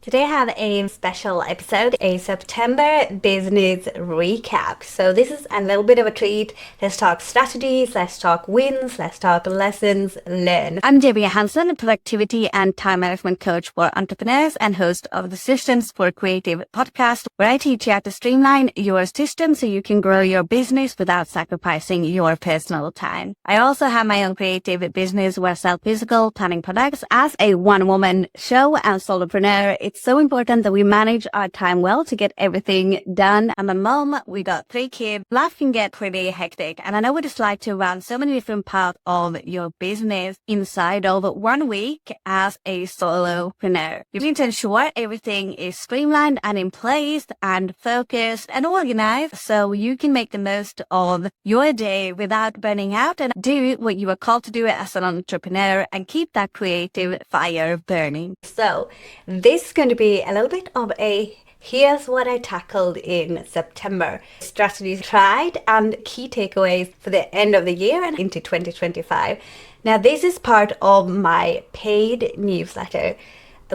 Today I have a special episode, a September business recap. So this is a little bit of a treat. Let's talk strategies, let's talk wins, let's talk lessons learned. I'm Johansson, a productivity and time management coach for entrepreneurs and host of the Systems for Creative podcast, where I teach you how to streamline your system so you can grow your business without sacrificing your personal time. I also have my own creative business where I sell physical planning products as a one-woman show and solopreneur. It's so important that we manage our time well to get everything done. I'm a mom. We got 3 kids. Life can get pretty hectic. And I know what it's like to run so many different parts of your business inside of 1 week as a solopreneur. You need to ensure everything is streamlined and in place and focused and organized so you can make the most of your day without burning out and do what you are called to do as an entrepreneur and keep that creative fire burning. So this is going to be a little bit of a here's what I tackled in September. Strategies tried and key takeaways for the end of the year and into 2025. Now this is part of my paid newsletter,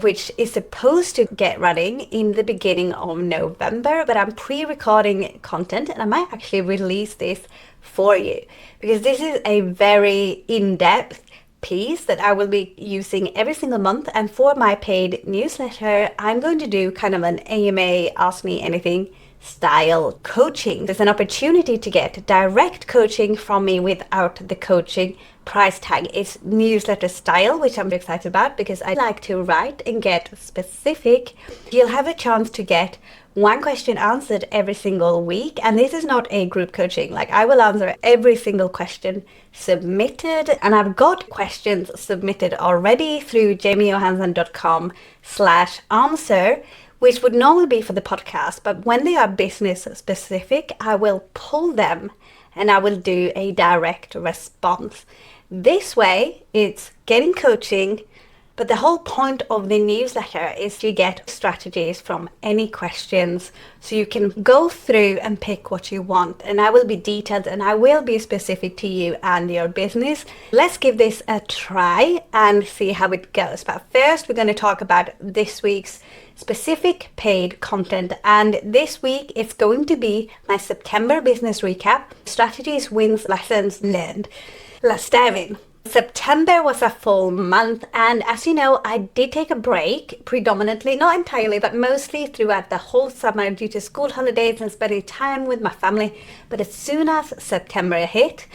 which is supposed to get running in the beginning of November, but I'm pre-recording content and I might actually release this for you because this is a very in-depth piece that I will be using every single month. And for my paid newsletter, I'm going to do kind of an AMA, Ask Me Anything style coaching. There's an opportunity to get direct coaching from me without the coaching price tag. It's newsletter style, which I'm excited about because I like to write and get specific. You'll have a chance to get 1 question answered every single week, and this is not a group coaching. Like, I will answer every single question submitted, and I've got questions submitted already through jamiejohansson.com/answer, which would normally be for the podcast, but when they are business specific, I will pull them and I will do a direct response. This way, it's getting coaching, but the whole point of the newsletter is to get strategies from any questions so you can go through and pick what you want. And I will be detailed and I will be specific to you and your business. Let's give this a try and see how it goes. But first, we're going to talk about this week's specific paid content. And this week, it's going to be my September business recap, strategies, wins, lessons learned. Let's dive in. September was a full month, and as you know, I did take a break, predominantly, not entirely, but mostly throughout the whole summer due to school holidays and spending time with my family. But as soon as September hit,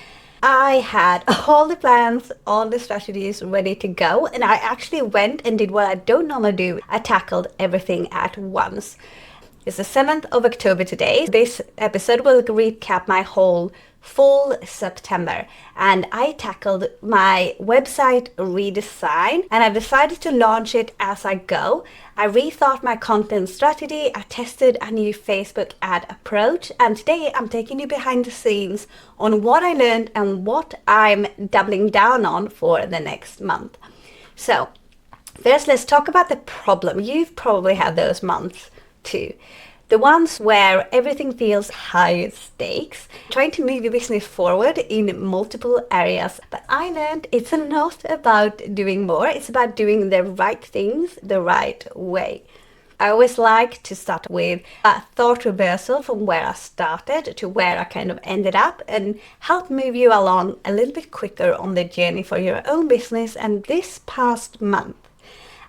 I had all the plans, all the strategies ready to go, and I actually went and did what I don't normally do. I tackled everything at once. It's the 7th of October today. This episode will recap my whole full September, and I tackled my website redesign, and I've decided to launch it as I go. I rethought my content strategy, I tested a new Facebook ad approach, and today I'm taking you behind the scenes on what I learned and what I'm doubling down on for the next month. So first, let's talk about the problem. You've probably had those months too. The ones where everything feels high stakes, trying to move your business forward in multiple areas. But I learned it's not about doing more, it's about doing the right things the right way. I always like to start with a thought reversal from where I started to where I kind of ended up and help move you along a little bit quicker on the journey for your own business. And this past month,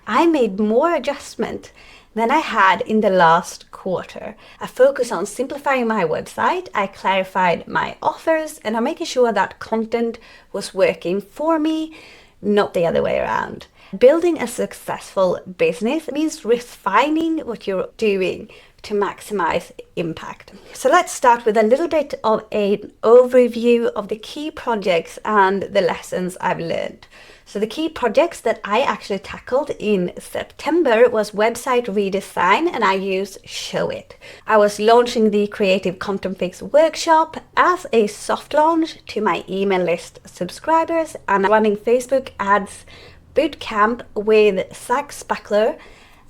I made more adjustment than I had in the last quarter. I focused on simplifying my website, I clarified my offers, and I'm making sure that content was working for me, not the other way around. Building a successful business means refining what you're doing to maximize impact. So let's start with a little bit of an overview of the key projects and the lessons I've learned. So the key projects that I actually tackled in September was website redesign, and I used Show It. I was launching the Creative Content Fix workshop as a soft launch to my email list subscribers, and running Facebook ads Bootcamp with Zach Spackler.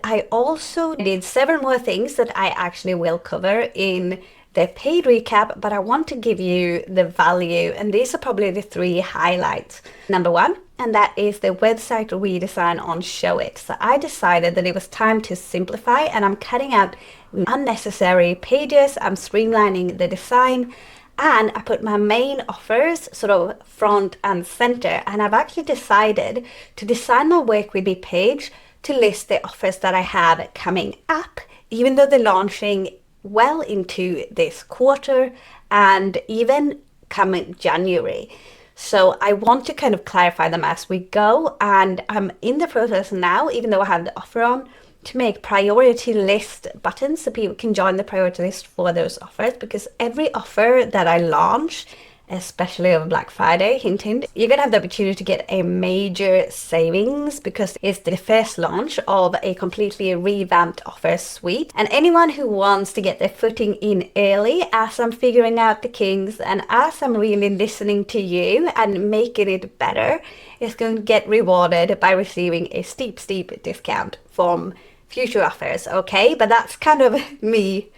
I also did several more things that I actually will cover in the paid recap, but I want to give you the value, and these are probably the three highlights. Number one, and that is the website redesign on Show It. So I decided that it was time to simplify, and I'm cutting out unnecessary pages, I'm streamlining the design, and I put my main offers sort of front and center. And I've actually decided to design my Work With Me page to list the offers that I have coming up, even though they're launching well into this quarter and even coming January. So I want to kind of clarify them as we go, and I'm in the process now, even though I have the offer on, to make priority list buttons so people can join the priority list for those offers, because every offer that I launch, especially over Black Friday, hint hint, you're gonna have the opportunity to get a major savings because it's the first launch of a completely revamped offer suite. And anyone who wants to get their footing in early as I'm figuring out the kinks and as I'm really listening to you and making it better, is going to get rewarded by receiving a steep discount from future offers, okay? But that's kind of me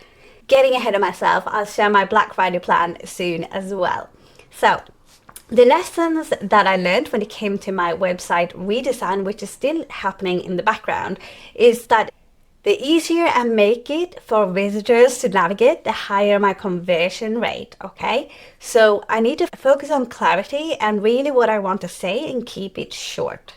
getting ahead of myself. I'll share my Black Friday plan soon as well. So the lessons that I learned when it came to my website redesign, which is still happening in the background, is that the easier I make it for visitors to navigate, the higher my conversion rate, okay? So I need to focus on clarity and really what I want to say and keep it short.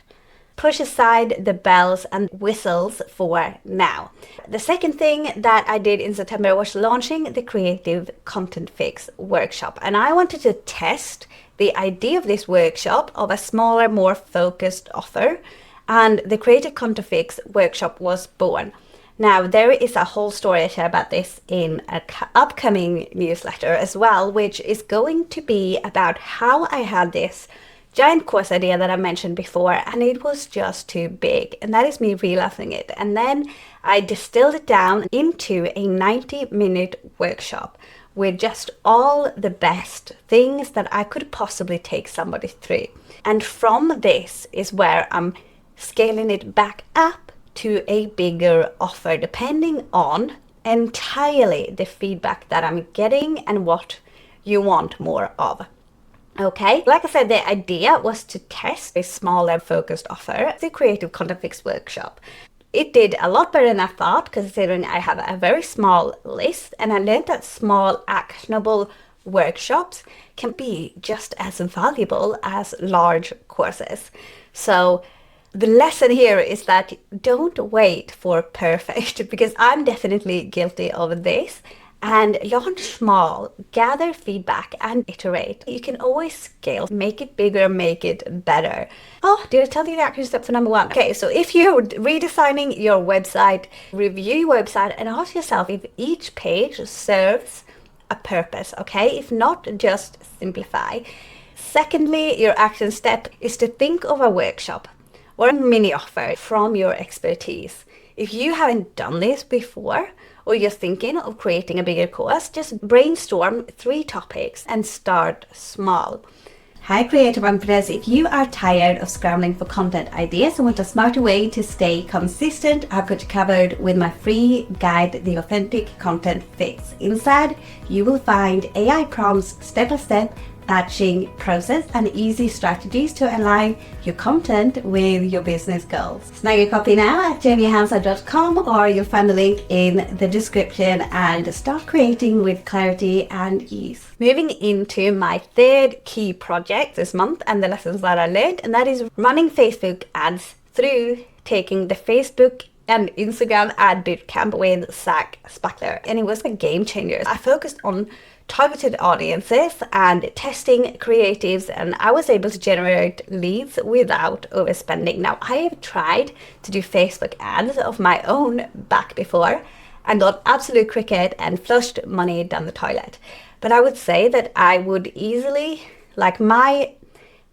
Push aside the bells and whistles for now. The second thing that I did in September was launching the Creative Content Fix workshop. And I wanted to test the idea of this workshop of a smaller, more focused offer. And the Creative Content Fix workshop was born. Now, there is a whole story I share about this in an upcoming newsletter as well, which is going to be about how I had this giant course idea that I mentioned before, and it was just too big, and that is me realizing it. And then I distilled it down into a 90-minute workshop with just all the best things that I could possibly take somebody through. And from this is where I'm scaling it back up to a bigger offer, depending on entirely the feedback that I'm getting and what you want more of. Okay, like I said, the idea was to test a smaller focused offer, the Creative Content Fix workshop. It did a lot better than I thought, considering I have a very small list, and I learned that small actionable workshops can be just as valuable as large courses. So the lesson here is that don't wait for perfect, because I'm definitely guilty of this. And launch small, gather feedback and iterate. You can always scale, make it bigger, make it better. Oh, did I tell you the action step for number one? Okay, so if you're redesigning your website, review your website and ask yourself if each page serves a purpose, okay? If not, just simplify. Secondly, your action step is to think of a workshop or a mini offer from your expertise. If you haven't done this before, or you're thinking of creating a bigger course, just brainstorm 3 topics and start small. Hi creative entrepreneurs, if you are tired of scrambling for content ideas and want a smarter way to stay consistent, I've got you covered with my free guide, The Authentic Content Fix. Inside, you will find AI prompts, step-by-step batching process and easy strategies to align your content with your business goals. Snag your copy now at johansson.com, or you'll find the link in the description, and start creating with clarity and ease. Moving into my third key project this month and the lessons that I learned, and that is running Facebook ads through taking the Facebook and Instagram ad bootcamp with Zach Spackler, and it was a game changer. I focused on targeted audiences and testing creatives, and I was able to generate leads without overspending. Now, I have tried to do Facebook ads of my own back before and got absolute cricket and flushed money down the toilet. But I would say that I would easily, like my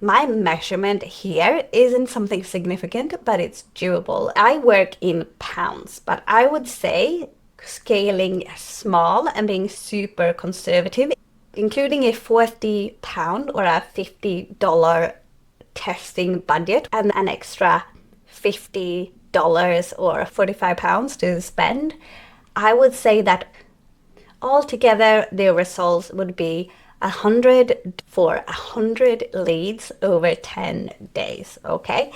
measurement here isn't something significant, but it's doable. I work in pounds, but I would say scaling small and being super conservative, including a £40 or a $50 testing budget and an extra $50 or £45 to spend, I would say that altogether the results would be 100 for 100 leads over 10 days, okay?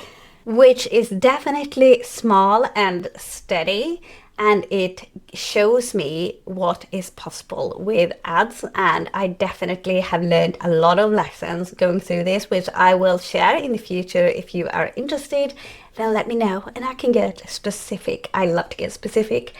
Which is definitely small and steady, and it shows me what is possible with ads. And I definitely have learned a lot of lessons going through this, which I will share in the future. If you are interested, then let me know and I can get specific. I love to get specific.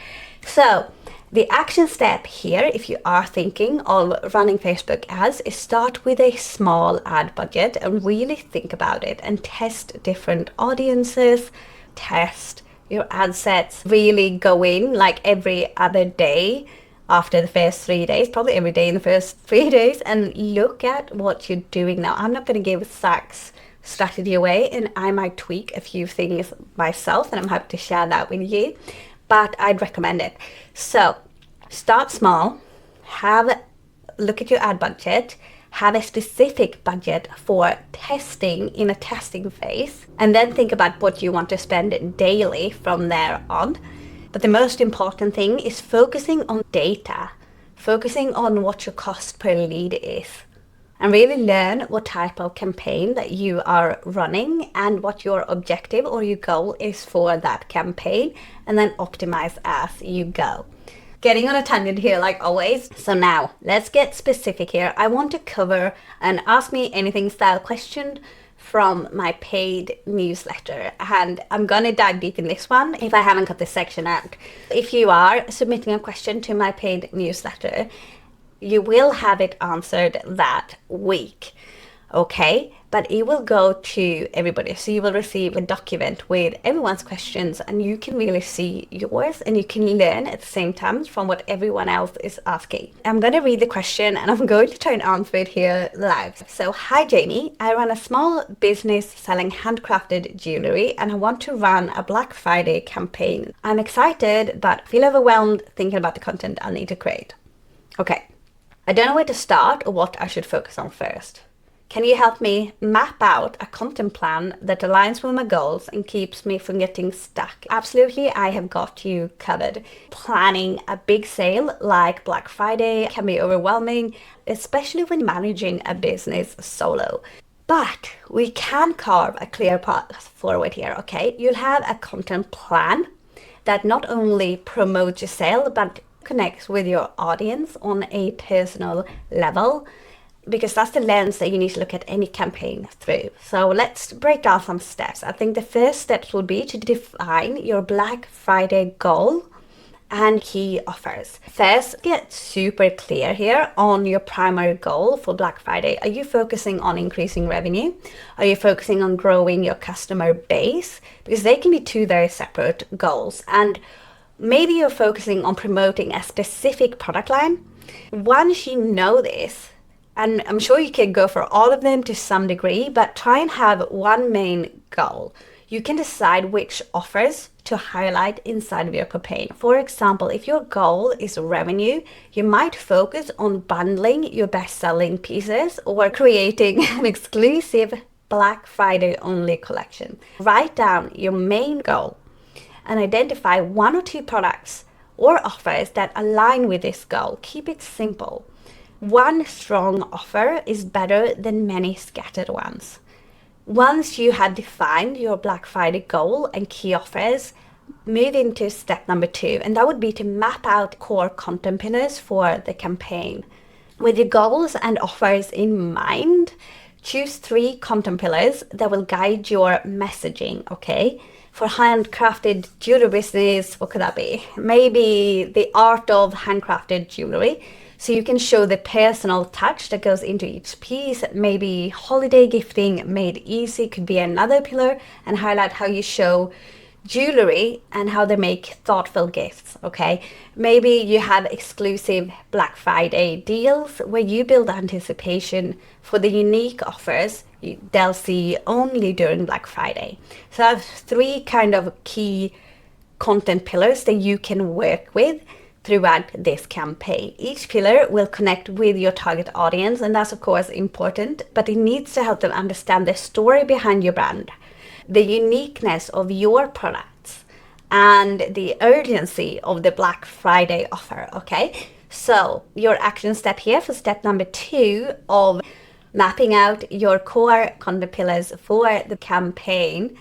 So the action step here, if you are thinking of running Facebook ads, is start with a small ad budget and really think about it and test different audiences, test your ad sets, really go in like every other day after the first 3 days, probably every day in the first 3 days, and look at what you're doing now. I'm not going to give Zach's strategy away, and I might tweak a few things myself, and I'm happy to share that with you, but I'd recommend it. So start small, look at your ad budget, have a specific budget for testing in a testing phase, and then think about what you want to spend daily from there on. But the most important thing is focusing on data, focusing on what your cost per lead is, and really learn what type of campaign that you are running and what your objective or your goal is for that campaign, and then optimize as you go. Getting on a tangent here like always. So now let's get specific here. I want to cover an Ask Me Anything style question from my paid newsletter, and I'm gonna dive deep in this one if I haven't got this section out. If you are submitting a question to my paid newsletter, you will have it answered that week, okay? But it will go to everybody, so you will receive a document with everyone's questions, and you can really see yours, and you can learn at the same time from what everyone else is asking. I'm going to read the question and I'm going to try and answer it here live. So, hi Jamie, I run a small business selling handcrafted jewelry, and I want to run a Black Friday campaign. I'm excited but feel overwhelmed thinking about the content I need to create. Okay, I don't know where to start or what I should focus on first. Can you help me map out a content plan that aligns with my goals and keeps me from getting stuck? Absolutely, I have got you covered. Planning a big sale like Black Friday can be overwhelming, especially when managing a business solo. But we can carve a clear path forward here, okay? You'll have a content plan that not only promotes your sale, but connects with your audience on a personal level, because that's the lens that you need to look at any campaign through. So let's break down some steps. I think the first steps would be to define your Black Friday goal and key offers. First, get super clear here on your primary goal for Black Friday. Are you focusing on increasing revenue? Are you focusing on growing your customer base? Because they can be two very separate goals. And maybe you're focusing on promoting a specific product line. Once you know this, and I'm sure you can go for all of them to some degree, but try and have one main goal. You can decide which offers to highlight inside of your campaign. For example, if your goal is revenue, you might focus on bundling your best-selling pieces or creating an exclusive Black Friday only collection. Write down your main goal and identify one or two products or offers that align with this goal. Keep it simple. One strong offer is better than many scattered ones. Once you have defined your Black Friday goal and key offers, move into step number 2, and that would be to map out core content pillars for the campaign. With your goals and offers in mind, choose 3 content pillars that will guide your messaging, okay? For handcrafted jewelry business, what could that be? Maybe the art of handcrafted jewelry. So you can show the personal touch that goes into each piece. Maybe holiday gifting made easy could be another pillar, and highlight how you show jewelry and how they make thoughtful gifts, okay? Maybe you have exclusive Black Friday deals where you build anticipation for the unique offers they'll see only during Black Friday. So I have 3 kind of key content pillars that you can work with throughout this campaign. Each pillar will connect with your target audience, and that's of course important, but it needs to help them understand the story behind your brand, the uniqueness of your products, and the urgency of the Black Friday offer, okay? So your action step here for step number 2 of mapping out your core content pillars for the campaign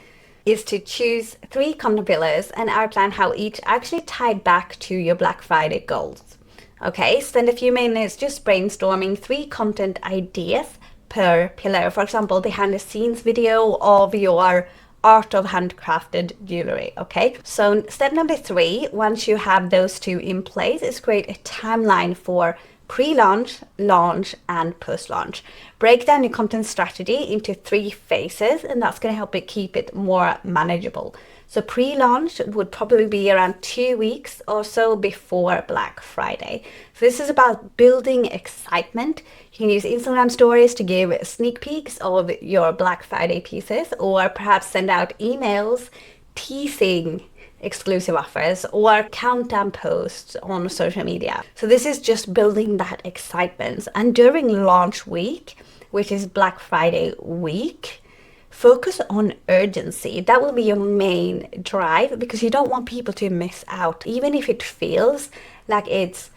is to choose 3 content pillars and outline how each actually tied back to your Black Friday goals. Okay, spend a few minutes just brainstorming 3 content ideas per pillar. For example, behind the scenes video of your art of handcrafted jewelry. Okay, so step number 3, once you have those 2 in place, is create a timeline for pre-launch, launch, and post-launch. Break down your content strategy into 3 phases, and that's going to help it keep it more manageable. So pre-launch would probably be around 2 weeks or so before Black Friday. So this is about building excitement. You can use Instagram stories to give sneak peeks of your Black Friday pieces, or perhaps send out emails teasing exclusive offers or countdown posts on social media. So this is just building that excitement. And during launch week, which is Black Friday week, focus on urgency. That will be your main drive, because you don't want people to miss out, even if it feels like it's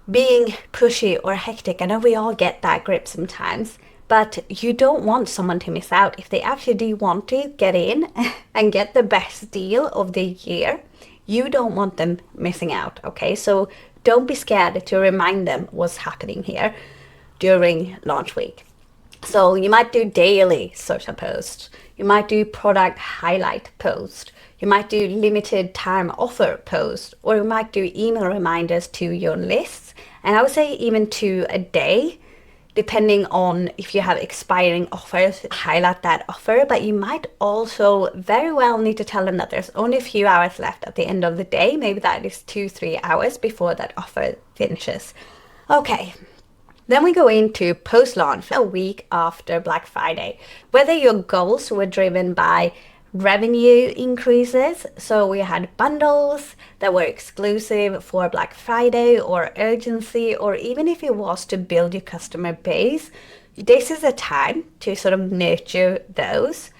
being pushy or hectic. I know we all get that grip sometimes, but you don't want someone to miss out. If they actually do want to get in and get the best deal of the year, you don't want them missing out, okay? So don't be scared to remind them what's happening here during launch week. So you might do daily social posts, you might do product highlight post, you might do limited time offer post, or you might do email reminders to your lists. And I would say even 2 a day, depending on if you have expiring offers, highlight that offer. But you might also very well need to tell them that there's only a few hours left at the end of the day. Maybe that is 2-3 hours before that offer finishes. Okay. Then we go into post-launch, a week after Black Friday. Whether your goals were driven by revenue increases, so we had bundles that were exclusive for Black Friday, or urgency, or even if it was to build your customer base, this is a time to sort of nurture those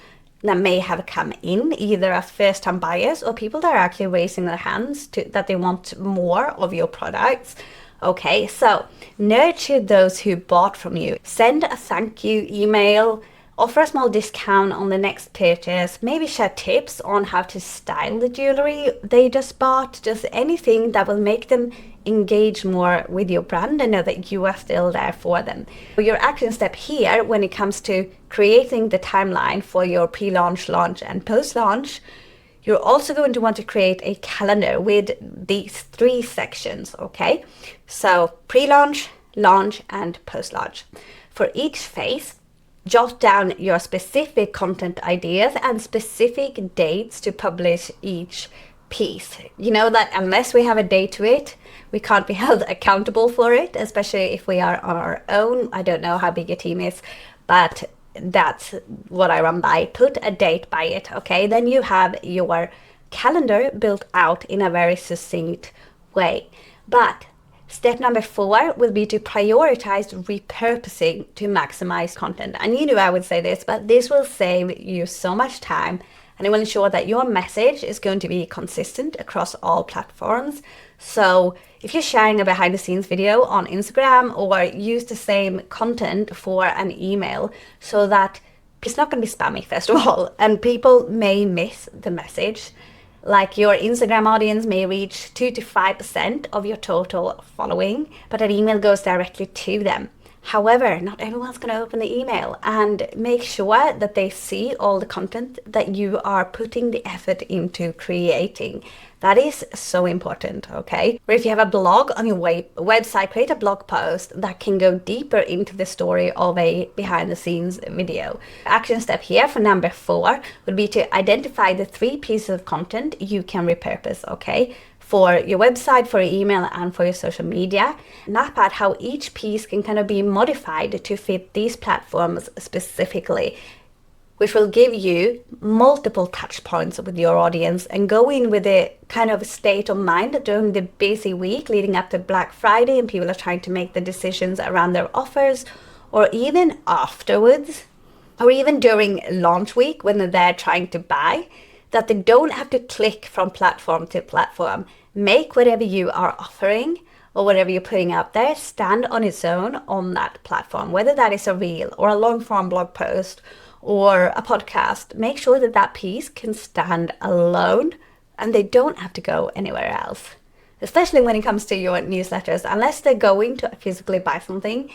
that may have come in either as first-time buyers or people that are actually raising their hands to that they want more of your products. Okay, so nurture those who bought from you. Send a thank you email, offer a small discount on the next purchase, maybe share tips on how to style the jewelry they just bought, just anything that will make them engage more with your brand and know that you are still there for them. Your action step here when it comes to creating the timeline for your pre-launch, launch, and post-launch, you're also going to want to create a calendar with these 3 sections, okay? So pre-launch, launch, and post-launch. For each phase, jot down your specific content ideas and specific dates to publish each piece. You know that unless we have a date to it, we can't be held accountable for it, especially if we are on our own. I don't know how big your team is, but that's what I run by. Put a date by it, okay? Then you have your calendar built out in a very succinct way. But step number 4 will be to prioritize repurposing to maximize content. And you knew I would say this, but this will save you so much time, and it will ensure that your message is going to be consistent across all platforms. So if you're sharing a behind the scenes video on Instagram, or use the same content for an email, so that it's not going to be spammy, first of all, and people may miss the message. Like your Instagram audience may reach 2 to 5% of your total following, but an email goes directly to them. However, not everyone's going to open the email, and make sure that they see all the content that you are putting the effort into creating. That is so important, okay? Or if you have a blog on your website, create a blog post that can go deeper into the story of a behind the scenes video. Action step here for number 4 would be to identify the 3 pieces of content you can repurpose, okay? For your website, for your email, and for your social media. Map out how each piece can kind of be modified to fit these platforms specifically, which will give you multiple touch points with your audience, and go in with a kind of state of mind during the busy week leading up to Black Friday, and people are trying to make the decisions around their offers, or even afterwards, or even during launch week when they're trying to buy. that they don't have to click from platform to platform. Make whatever you are offering or whatever you're putting out there stand on its own on that platform, whether that is a reel or a long form blog post or a podcast. Make sure that that piece can stand alone and they don't have to go anywhere else. Especially when it comes to your newsletters, unless they're going to physically buy something,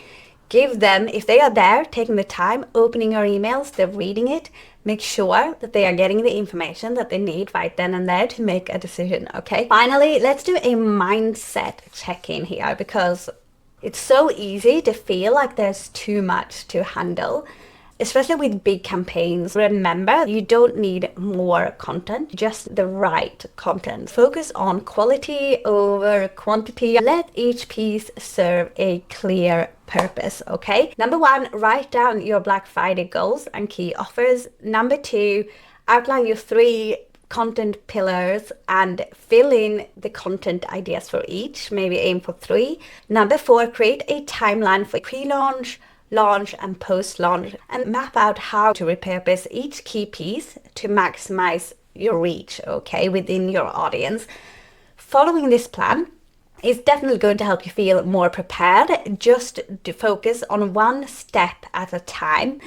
give them, if they are there, taking the time, opening your emails, they're reading it, make sure that they are getting the information that they need right then and there to make a decision, okay? Finally, let's do a mindset check-in here, because it's so easy to feel like there's too much to handle. Especially with big campaigns, remember, you don't need more content, just the right content. Focus on quality over quantity. Let each piece serve a clear purpose, okay? Number 1, write down your Black Friday goals and key offers. Number 2, outline your 3 content pillars and fill in the content ideas for each. Maybe aim for 3. Number 4, create a timeline for pre-launch, launch and post-launch, and map out how to repurpose each key piece to maximize your reach, okay, within your audience. Following this plan is definitely going to help you feel more prepared. Just to focus on one step at a time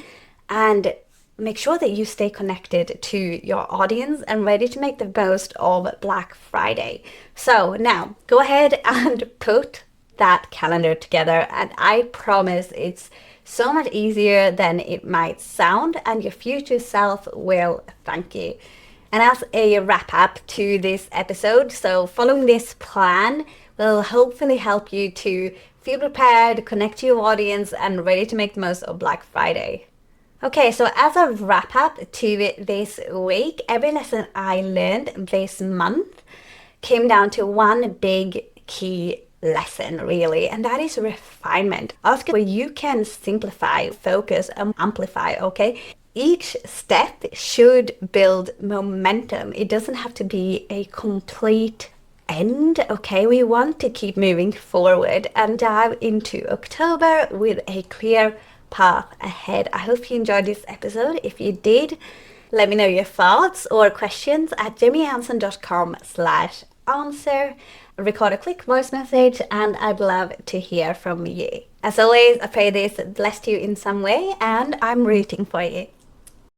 and make sure that you stay connected to your audience and ready to make the most of Black Friday. So now go ahead and put that calendar together, and I promise it's so much easier than it might sound, and your future self will thank you. And as a wrap up to this episode, so following this plan will hopefully help you to feel prepared, connect to your audience, and ready to make the most of Black Friday. Okay, so as a wrap up to this week, every lesson I learned this month came down to one big key lesson, really, and that is refinement. Ask where you can simplify, focus, and amplify, okay? Each step should build momentum. It doesn't have to be a complete end, okay? We want to keep moving forward and dive into October with a clear path ahead. I hope you enjoyed this episode. If you did, let me know your thoughts or questions at johansson.com/answer. Record a quick voice message and I'd love to hear from you. As always, I pray this blessed you in some way and I'm rooting for you.